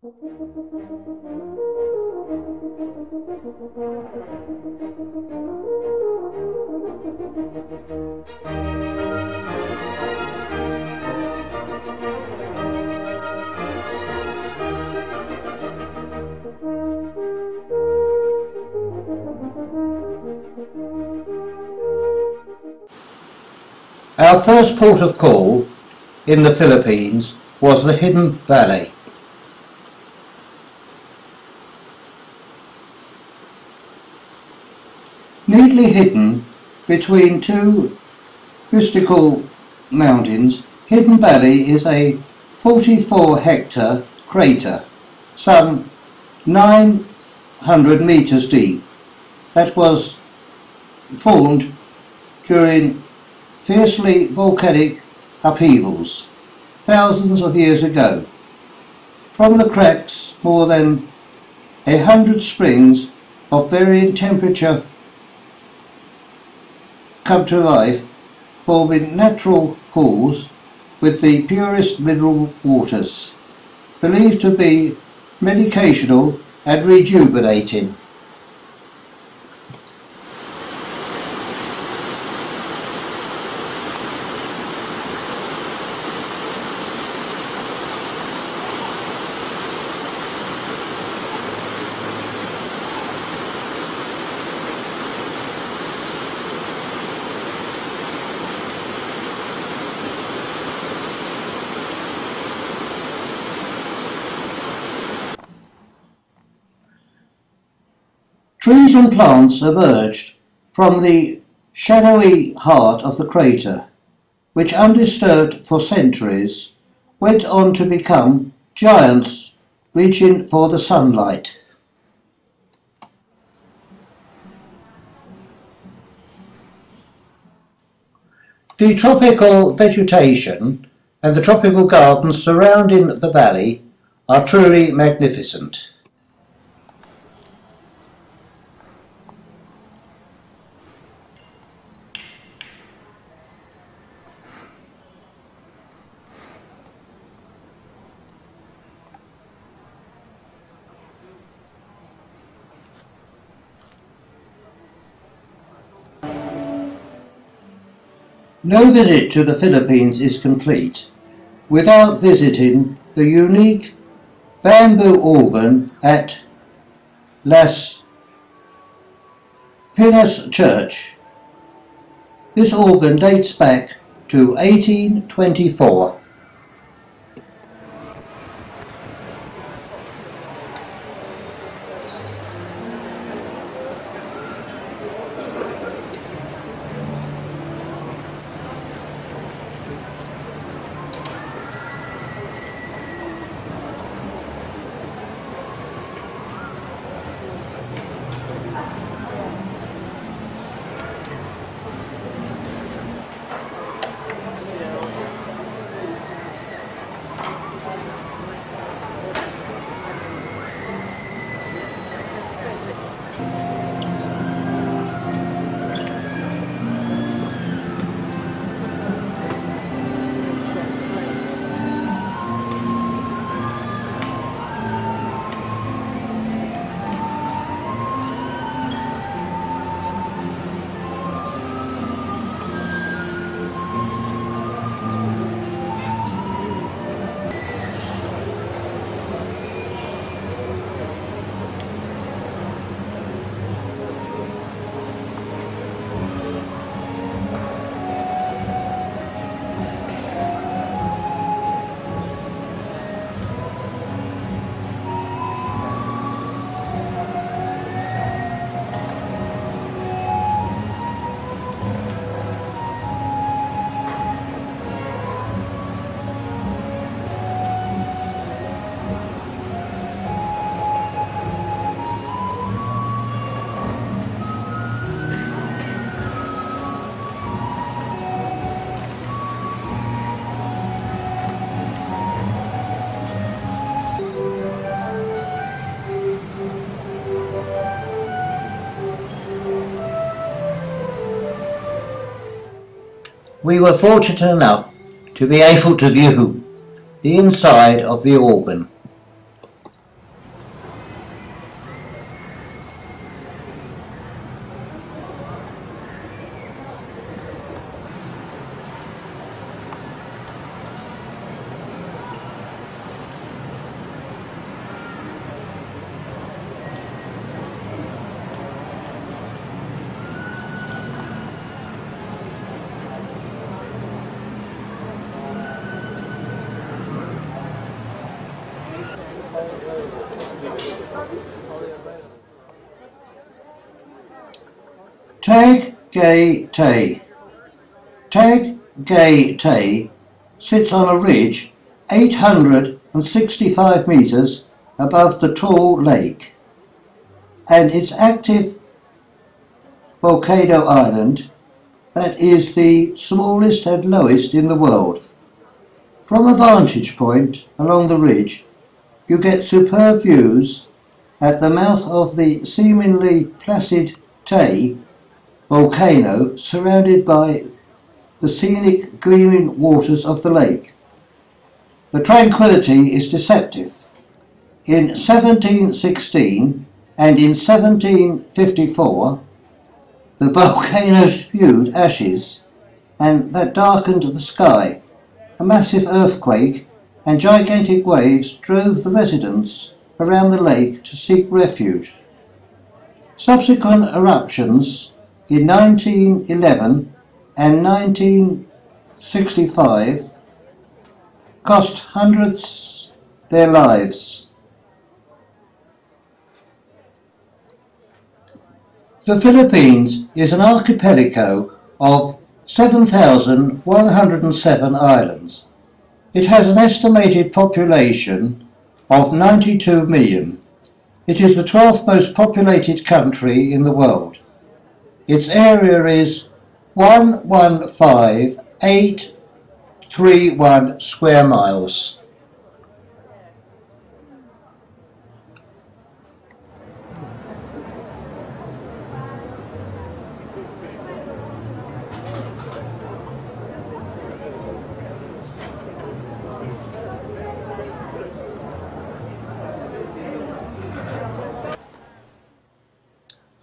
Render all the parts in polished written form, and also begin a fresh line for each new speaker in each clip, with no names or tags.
Our first port of call in the Philippines was the Hidden Valley. Neatly hidden between two mystical mountains, Hidden Valley is a 44-hectare crater, some 900 metres deep, that was formed during fiercely volcanic upheavals thousands of years ago. From the cracks, more than 100 springs of varying temperature come to life, forming natural pools with the purest mineral waters, believed to be medicinal and rejuvenating. Trees and plants emerged from the shadowy heart of the crater, which, undisturbed for centuries, went on to become giants reaching for the sunlight. The tropical vegetation and the tropical gardens surrounding the valley are truly magnificent. No visit to the Philippines is complete without visiting the unique bamboo organ at Las Piñas Church. This organ dates back to 1824. We were fortunate enough to be able to view the inside of the organ. Tag Gay Tay. Tag Gay Tay sits on a ridge 865 metres above the Tall Lake, and its active volcano island that is the smallest and lowest in the world. From a vantage point along the ridge, you get superb views at the mouth of the seemingly placid Tay volcano, surrounded by the scenic gleaming waters of the lake. The tranquility is deceptive. In 1716 and in 1754, the volcano spewed ashes, and that darkened the sky. A massive earthquake and gigantic waves drove the residents around the lake to seek refuge. Subsequent eruptions in 1911 and 1965 cost hundreds their lives. The Philippines is an archipelago of 7,107 islands. It has an estimated population of 92 million. It is the 12th most populated country in the world. Its area is 115,831 square miles.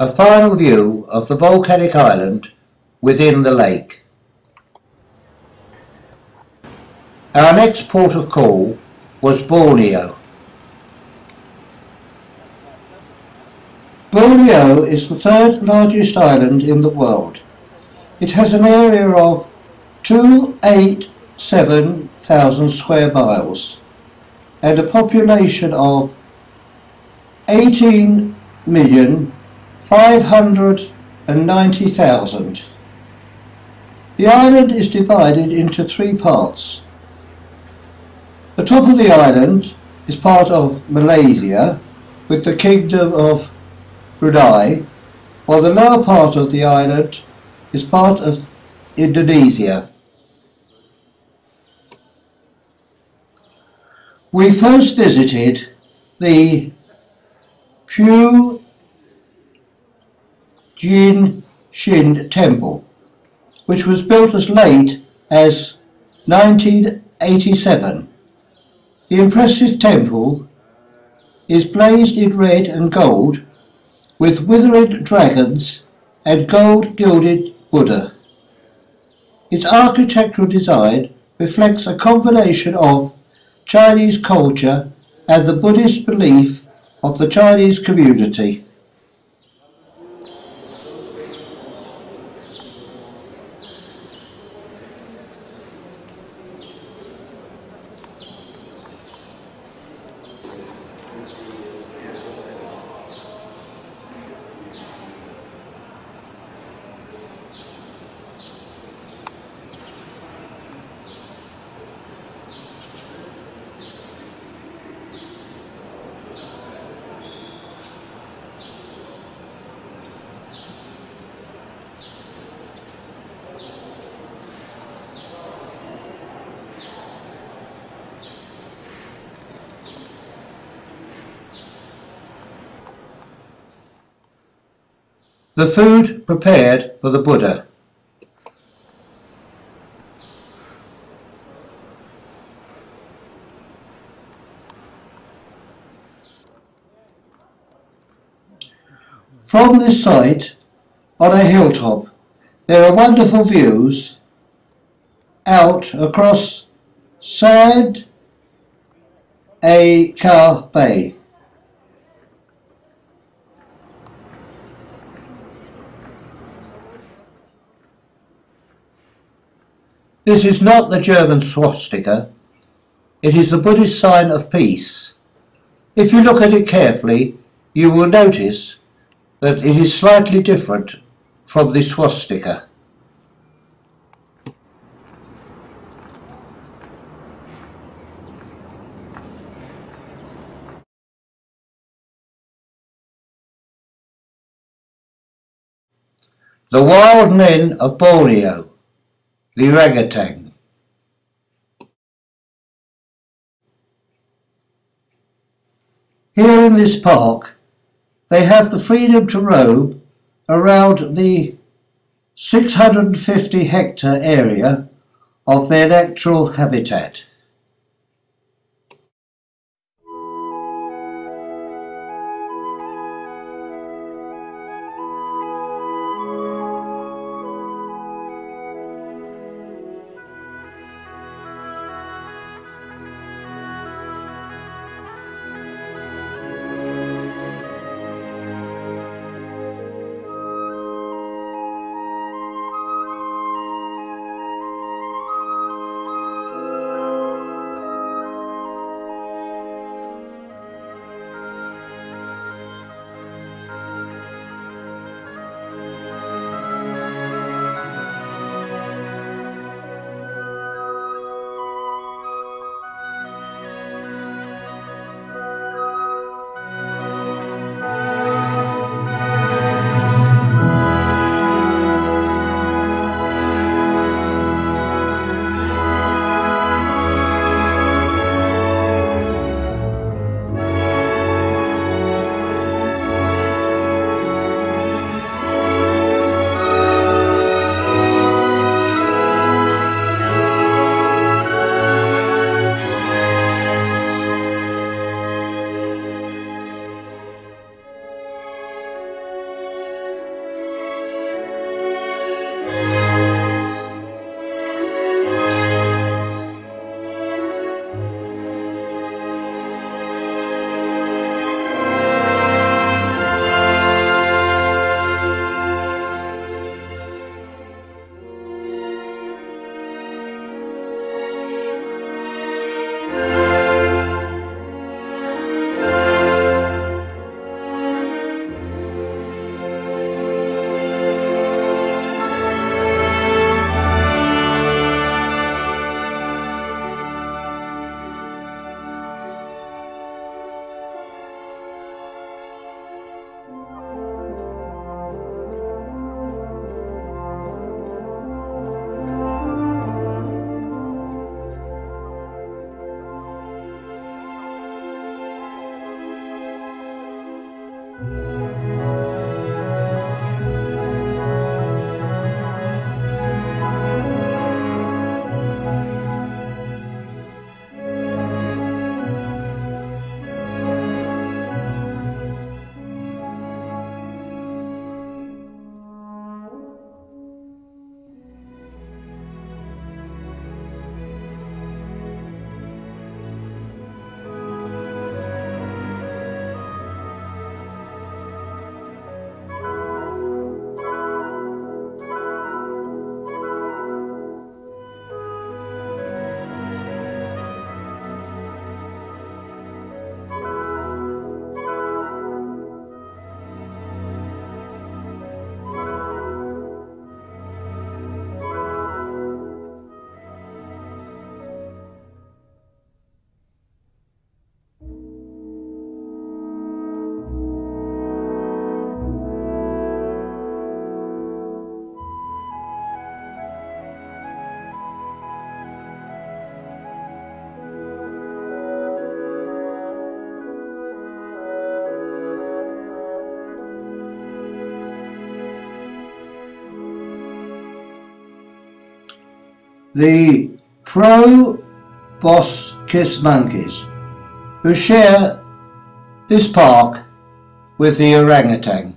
A final view of the volcanic island within the lake. Our next port of call was Borneo. Borneo is the third largest island in the world. It has an area of 287,000 square miles and a population of 18,590,000. The island is divided into three parts. The top of the island is part of Malaysia with the Kingdom of Brunei, while the lower part of the island is part of Indonesia. We first visited the Pu Jin Shin Temple, which was built as late as 1987. The impressive temple is blazed in red and gold with withering dragons and gold-gilded Buddha. Its architectural design reflects a combination of Chinese culture and the Buddhist belief of the Chinese community. The food prepared for the Buddha. From this site, on a hilltop, there are wonderful views out across Sand Ka Bay. This is not the German swastika, it is the Buddhist sign of peace. If you look at it carefully, you will notice that it is slightly different from the swastika. The wild men of Borneo, the orangutan. Here in this park, they have the freedom to roam around the 650 hectare area of their natural habitat. The proboscis monkeys, who share this park with the orangutan.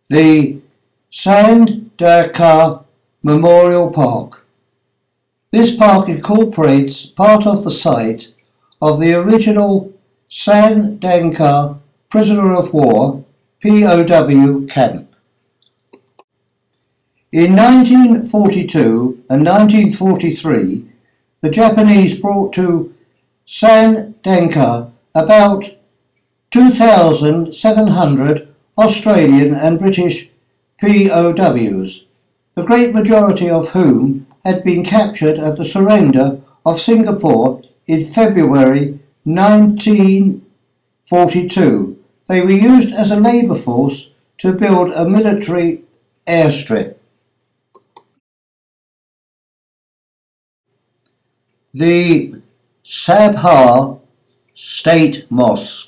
The Sandakan Memorial Park. This park incorporates part of the site of the original Sandakan prisoner of war POW camp. In 1942 and 1943, the Japanese brought to Sandakan about 2,700 Australian and British POWs, the great majority of whom had been captured at the surrender of Singapore in February 1942. They were used as a labour force to build a military airstrip. The Sabha State Mosque.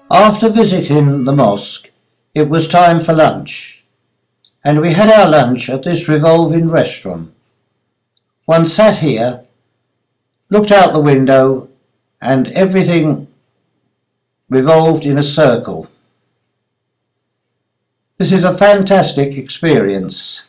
After visiting the mosque, it was time for lunch, and we had our lunch at this revolving restaurant. One sat here, looked out the window, and everything revolved in a circle. This is a fantastic experience.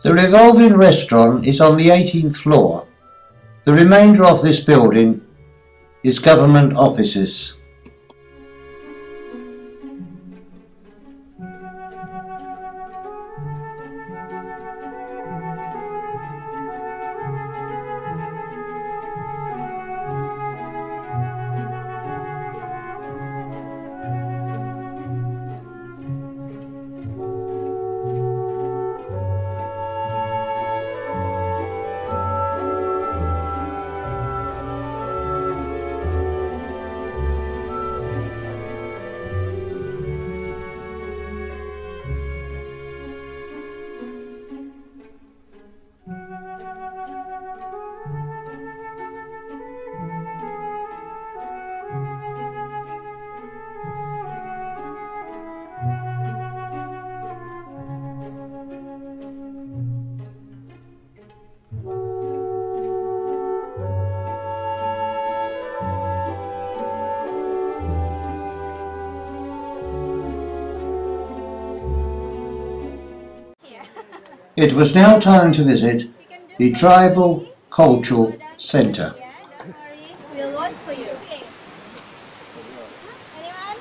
The revolving restaurant is on the 18th floor. The remainder of this building is government offices. It was now time to visit the Tribal Cultural Centre.
Don't worry, we'll watch for you. Okay. Anyone?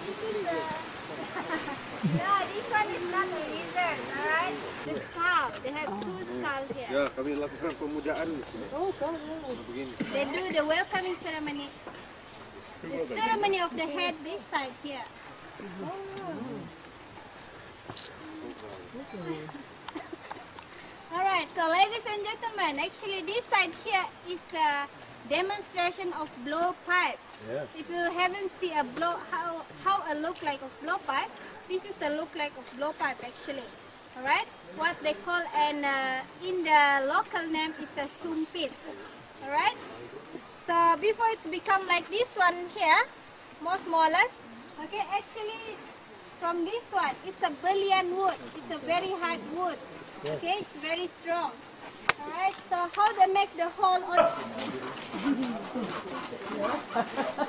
This is the... No, this one is not a lizard, alright? The skull. They have two skulls here.
Ya, kami lakukan pemujaan di sini.
They do the welcoming ceremony. The ceremony of the head this side here. Alright, so ladies and gentlemen, actually this side here is a demonstration of blowpipe.
Yeah.
If you haven't seen how a look like of blowpipe, this is a look like of blowpipe actually. Alright, what they call and in the local name is a sumpit. Alright, so before it's become like this one here, more smallest. Okay, actually from this one, it's a Belian wood. It's a very hard wood. Okay, it's very strong. Alright, so how they make the hole on...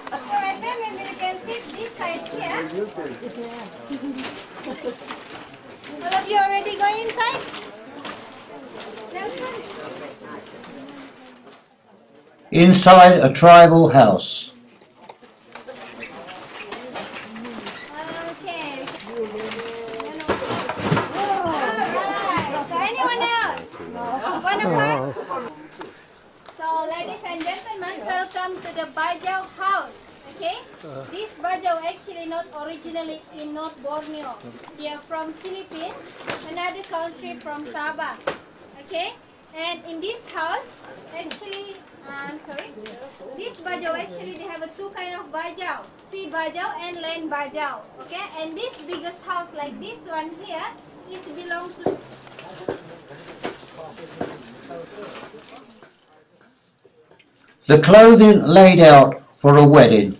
Alright, then maybe you can see this side here. All of you already going inside? No, sorry.
Inside a tribal house.
Okay. Alright, so anyone else? Wanna pass? So ladies and gentlemen, welcome to the Bajau house. Okay? This Bajau actually not originally in North Borneo. They are from Philippines, another country from Sabah. Okay? And in this house, actually, this Bajau actually they have two kind of Bajau, sea Bajau and land Bajau. Okay? And this biggest house like this one here is belong to
The clothing laid out for a wedding.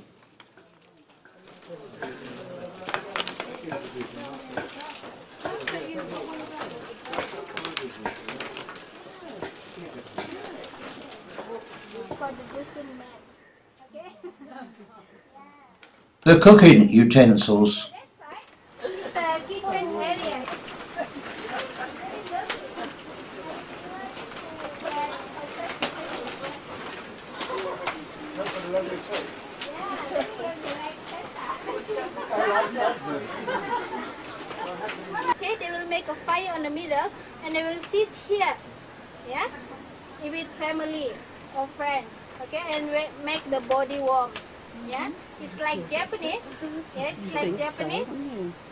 for the Dusun man. Okay?
The cooking utensils.
That side is a kitchen area. Okay, they will make a fire on the middle and they will sit here, yeah, with family or friends, okay, and make the body warm, yeah. It's like Japanese, yeah, it's like Japanese.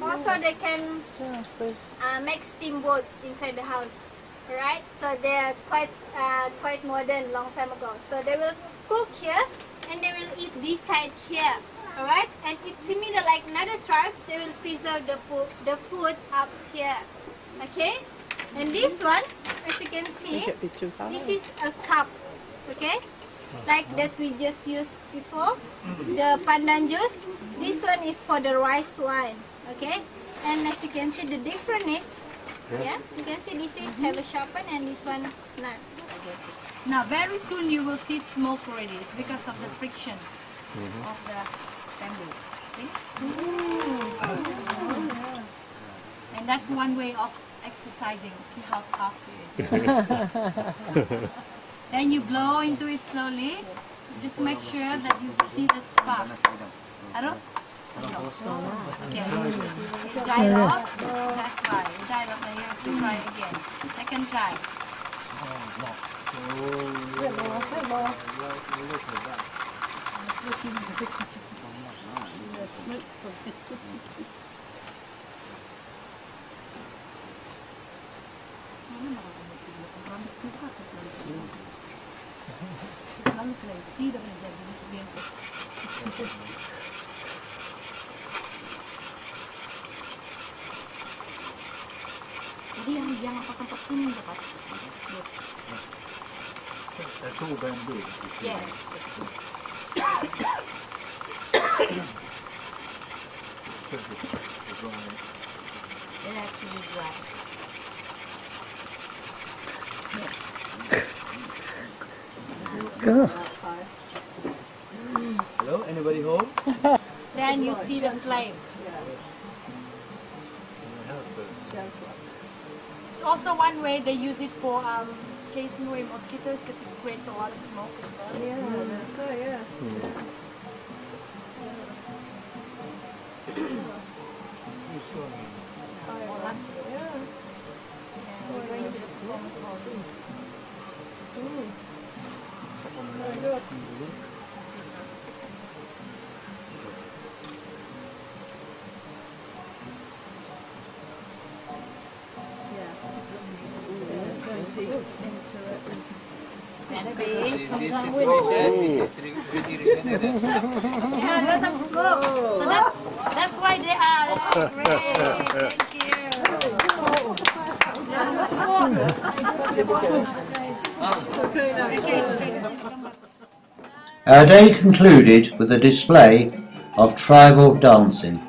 Also, they can make steamboat inside the house, right? So they are quite modern, long time ago. So they will cook here and they will eat this side here. Alright, and it's similar like another tribes, they will preserve the food up here. Okay, and this one, as you can see, this is a cup. Okay, like that we just used before, the pandan juice. This one is for the rice wine. Okay, and as you can see, the difference is, yeah, you can see this is have a sharpen and this one not.
Now very soon you will see smoke already. It's because of the friction of the bamboo. See? And that's one way of exercising. See how tough it is. Then you blow into it slowly. Just make sure that you see the spark. Aro? Okay. It died off. That's why. It died off. Then you have to try again. Second try. Jadi yang apa tempat kuning dapat?
That's all bamboo.
Yes. It has to be dry.
Hello, anybody home?
Then you see the flame. It's also one way they use it for chasing away mosquitoes because it creates a lot of smoke as well. Yeah, that's right, yeah. Last year. Yeah, we're going to the performance house. Yeah, lots of smoke. So that's why they are red. Thank you.
Our day concluded with a display of tribal dancing.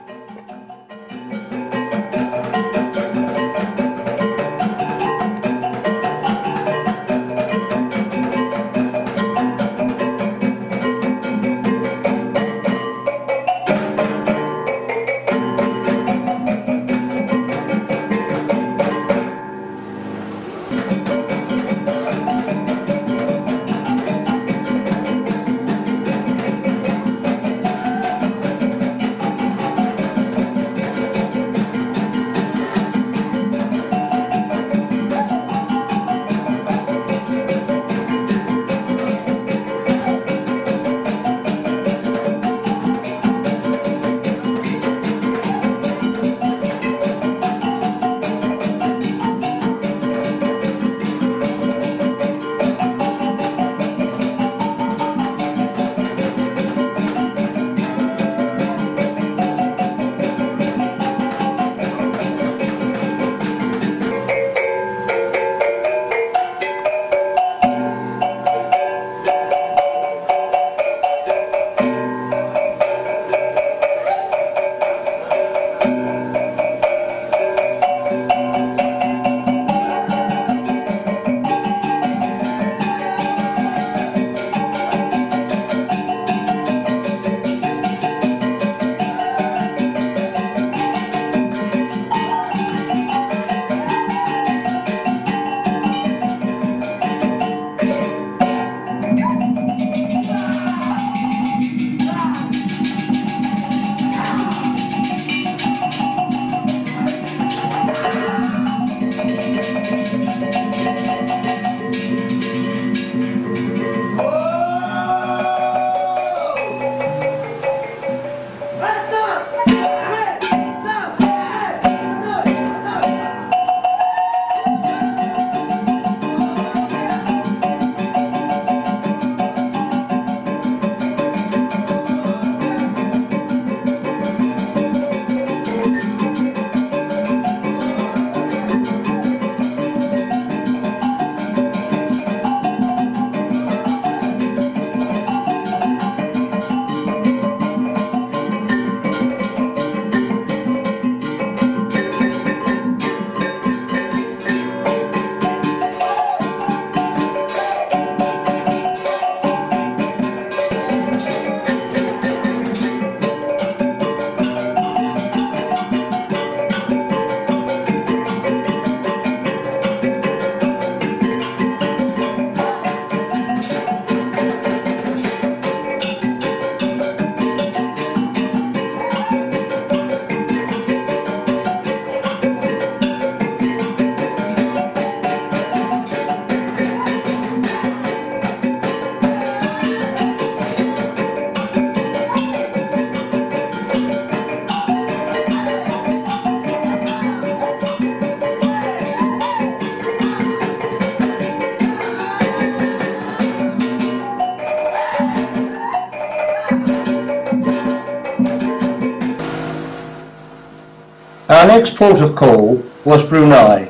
Our next port of call was Brunei.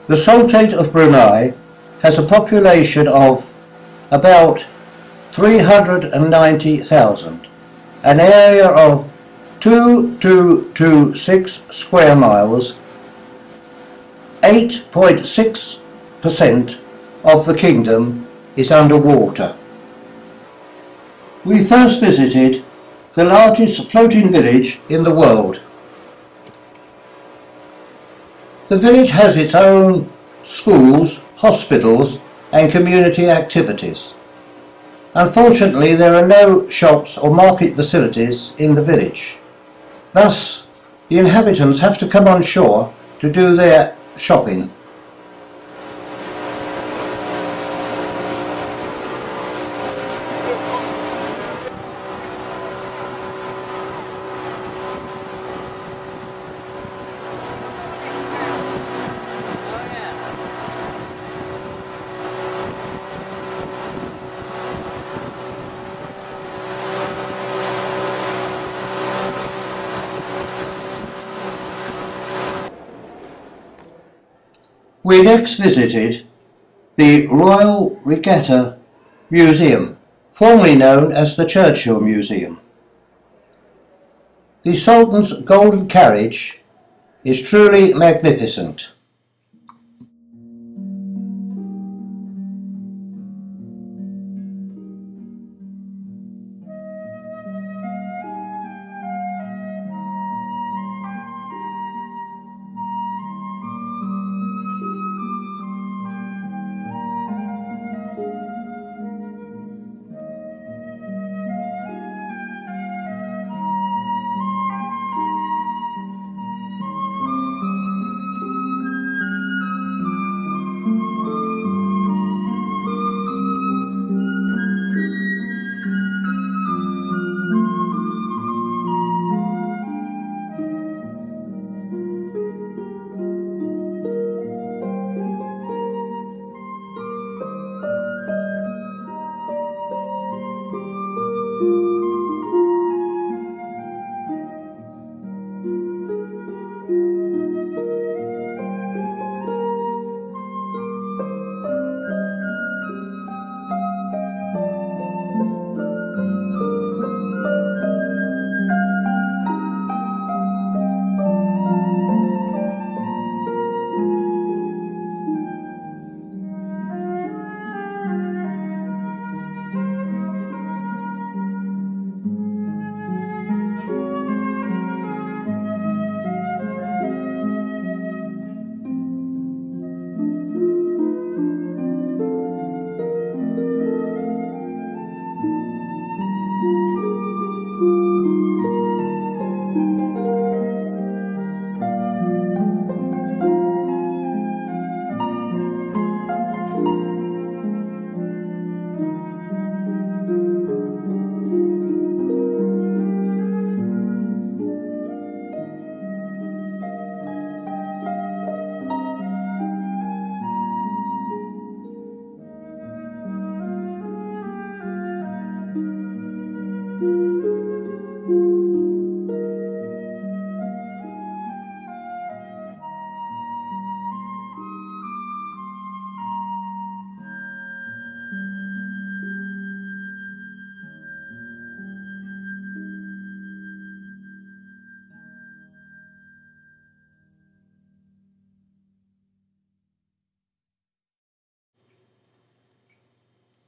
The Sultanate of Brunei has a population of about 390,000, an area of 2226 square miles. 8.6% of the kingdom is underwater. We first visited the largest floating village in the world. The village has its own schools, hospitals and community activities. Unfortunately, there are no shops or market facilities in the village. Thus, the inhabitants have to come on shore to do their shopping. We next visited the Royal Regatta Museum, formerly known as the Churchill Museum. The Sultan's golden carriage is truly magnificent.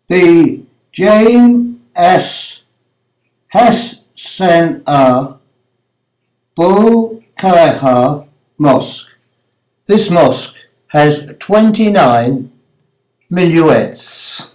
The Jain S. Hassan Bolkaiha Mosque. This mosque has 29 minarets.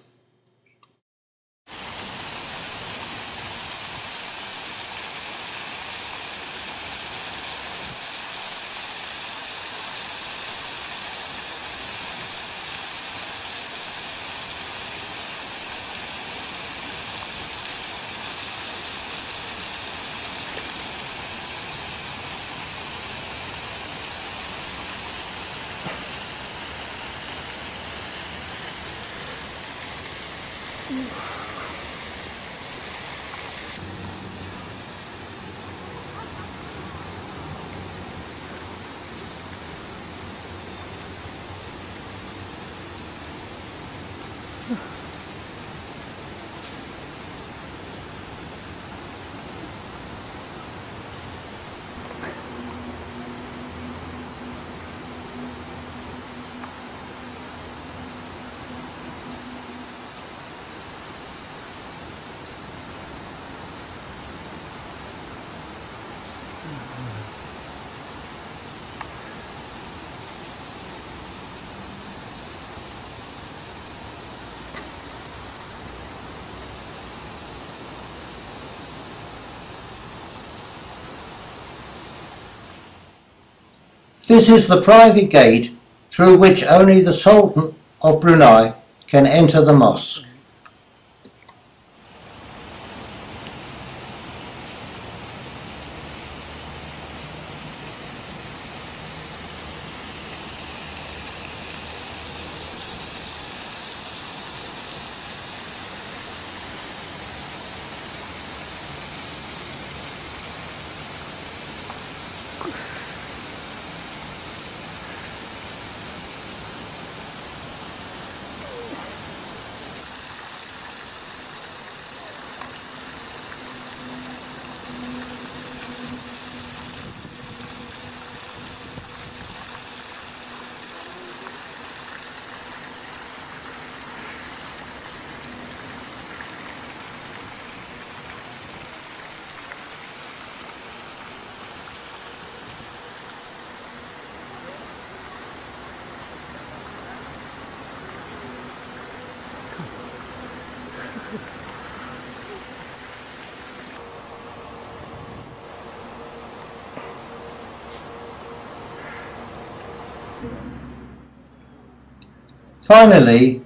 This is the private gate through which only the Sultan of Brunei can enter the mosque. Finally,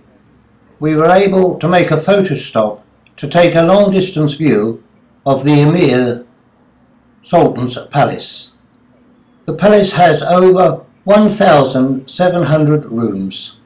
we were able to make a photo stop to take a long distance view of the Emir Sultan's palace. The palace has over 1,700 rooms.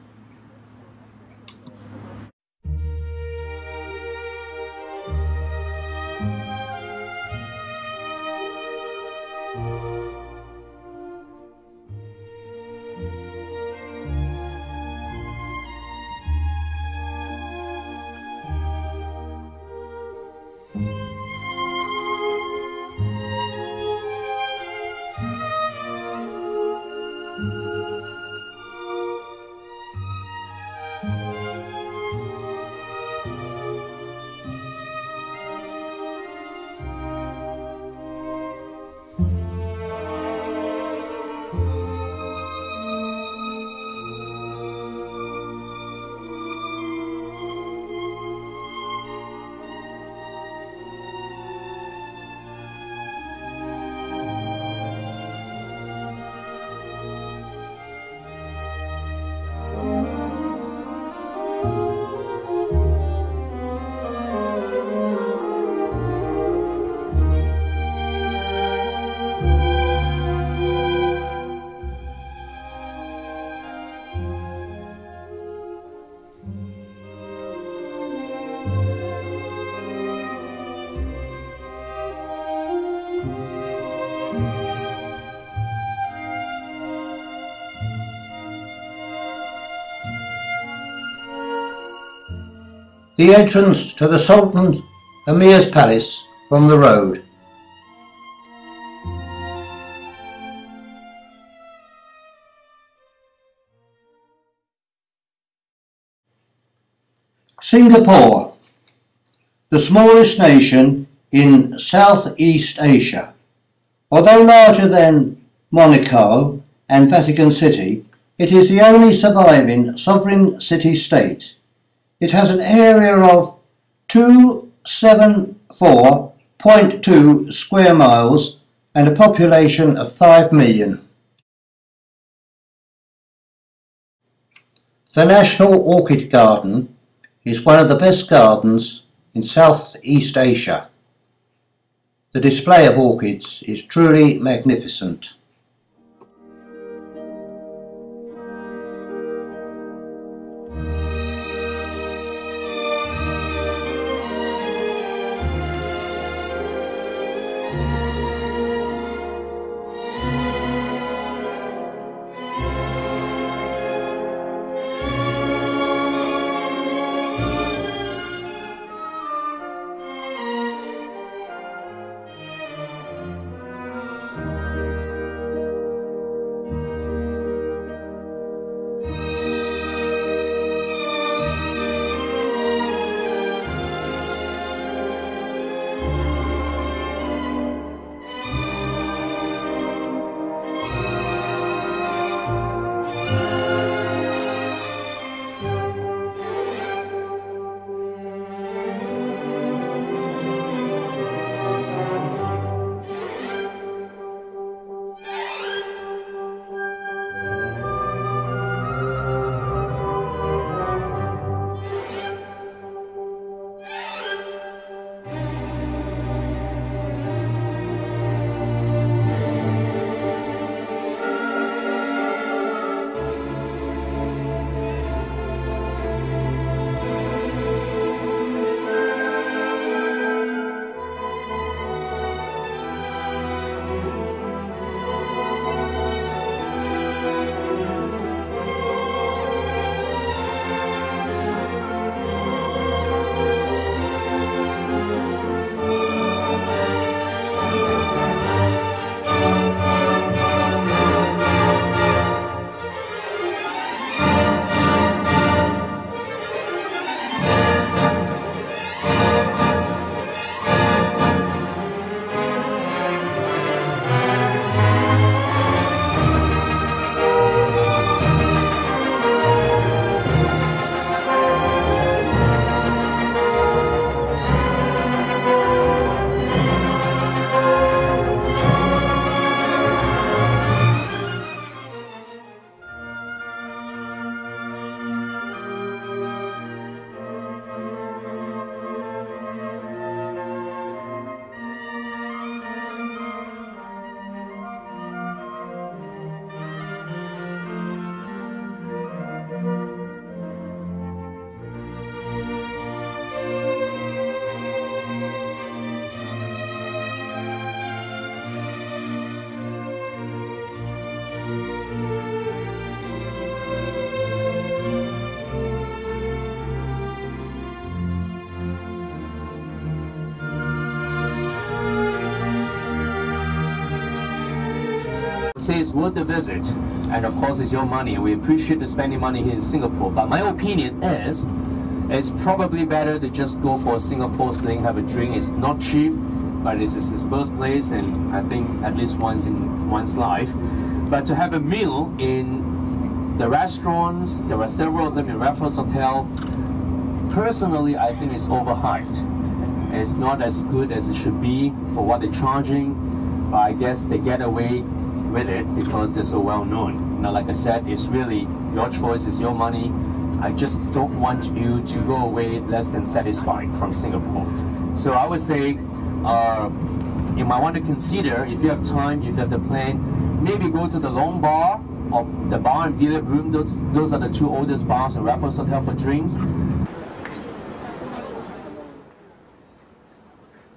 The entrance to the Sultan Emir's palace from the road. Singapore, the smallest nation in Southeast Asia. Although larger than Monaco and Vatican City, it is the only surviving sovereign city-state. It has an area of 274.2 square miles and a population of 5 million. The National Orchid Garden is one of the best gardens in Southeast Asia. The display of orchids is truly magnificent.
say it's worth the visit, and of course it's your money, and we appreciate the spending money here in Singapore. But my opinion is, it's probably better to just go for a Singapore Sling, have a drink. It's not cheap, but this is his birthplace, and I think at least once in one's life. But to have a meal in the restaurants, there are several of them in Raffles Hotel, personally I think it's overhyped. It's not as good as it should be for what they're charging, but I guess they get away with it because they're so well known. Now, like I said, it's really your choice, it's your money. I just don't want you to go away less than satisfied from Singapore. So I would say you might want to consider, if you have time, if you have the plan, maybe go to the Long Bar or the Bar and Billiard Room. Those are the two oldest bars in Raffles Hotel for drinks.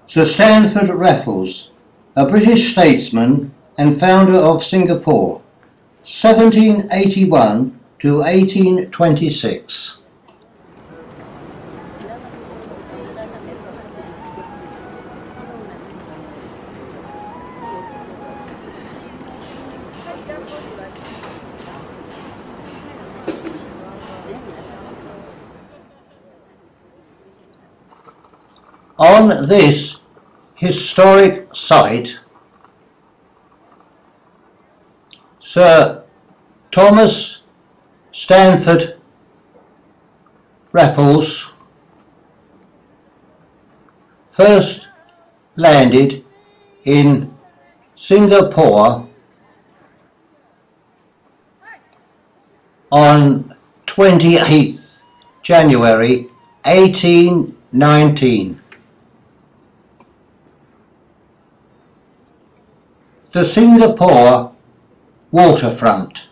Sir Stanford Raffles, a British statesman and founder of Singapore, 1781 to 1826. On this historic site, Sir Thomas Stanford Raffles first landed in Singapore on 28th January 1819. The Singapore waterfront.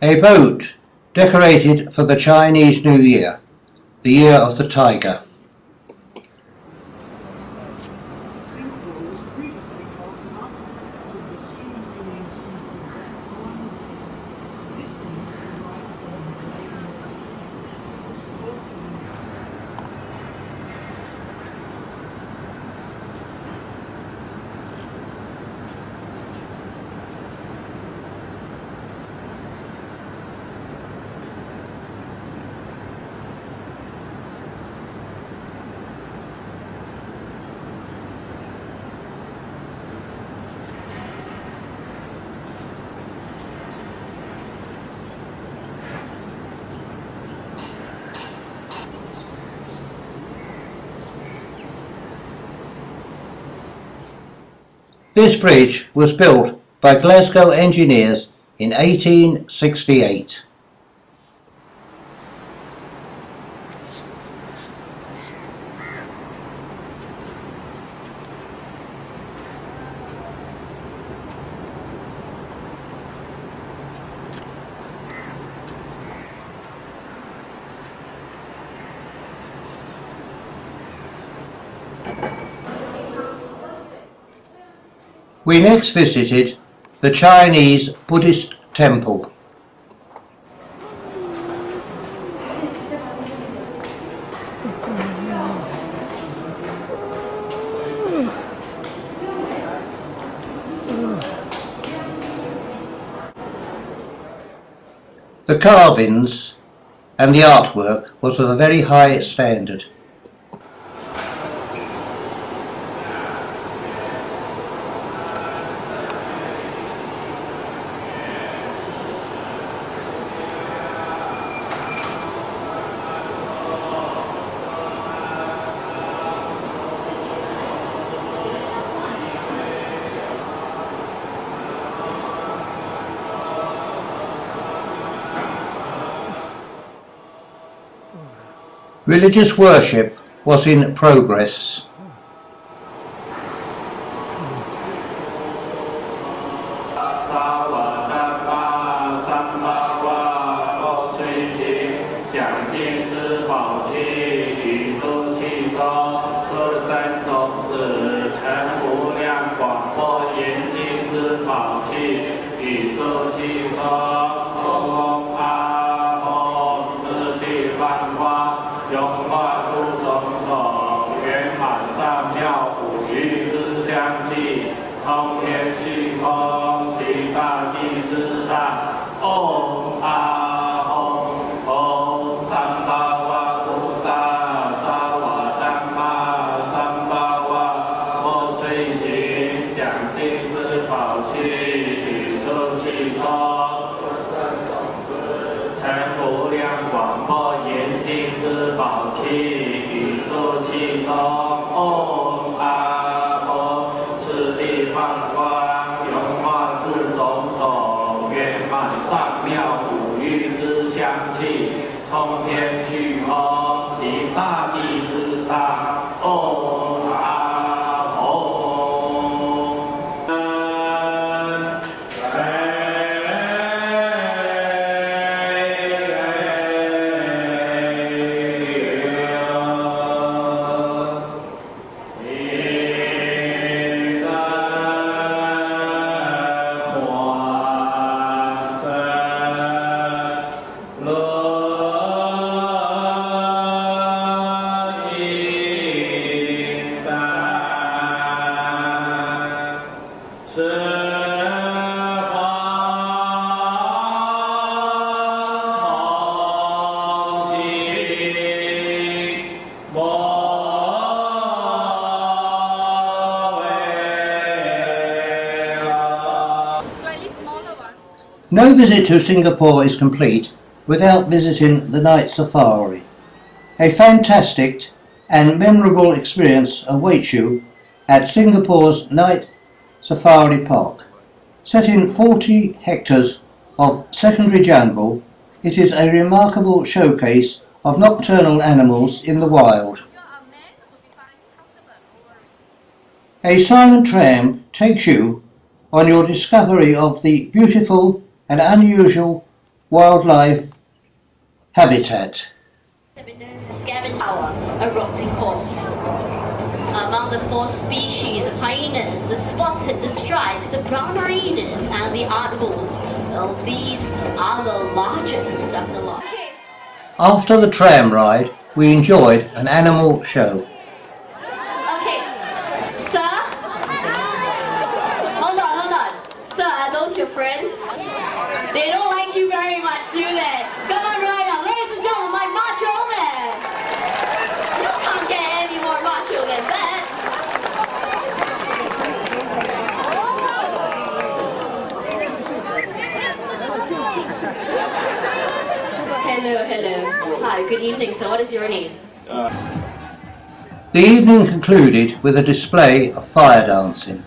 A boat decorated for the Chinese New Year, the Year of the Tiger. This bridge was built by Glasgow engineers in 1868. We next visited the Chinese Buddhist temple. The carvings and the artwork was of a very high standard. Religious worship was in progress.
尽之宝器，宇宙气中，出生种子，成无量广博严净之宝器，宇宙气中，嗡阿吽，次第万花，融化出种种，圆满上妙五欲之香气，通天虚空及大地之上，嗡阿吽，吽三巴哇布达沙瓦丹玛三巴哇，或吹行讲经之宝器，宇宙气中，成无量广博严净之宝器，宇宙气中，嗡阿吽，次第放光，融化诸种种，圆满上妙五欲之香气，通天虚空及大地之上，嗡阿吽。
No visit to Singapore is complete without visiting the night safari. A fantastic and memorable experience awaits you at Singapore's Night Safari Park. Set in 40 hectares of secondary jungle, it is a remarkable showcase of nocturnal animals in the wild. A silent tram takes you on your discovery of the beautiful and unusual wildlife habitat.
A rotting corpse. Among the 4 species of hyenas, the spotted, the stripes, the brown hyenas, and the oddballs, well, these are the largest of the lot.
After the tram ride, we enjoyed an animal show.
Okay, sir? Hold on. Sir, are those your friends? They don't like you very much, do they? Come on, right on. Ladies and gentlemen, my macho man. You can't get any more macho than that. Hello. Hi, good evening. So what is your name?
The evening concluded with a display of fire dancing.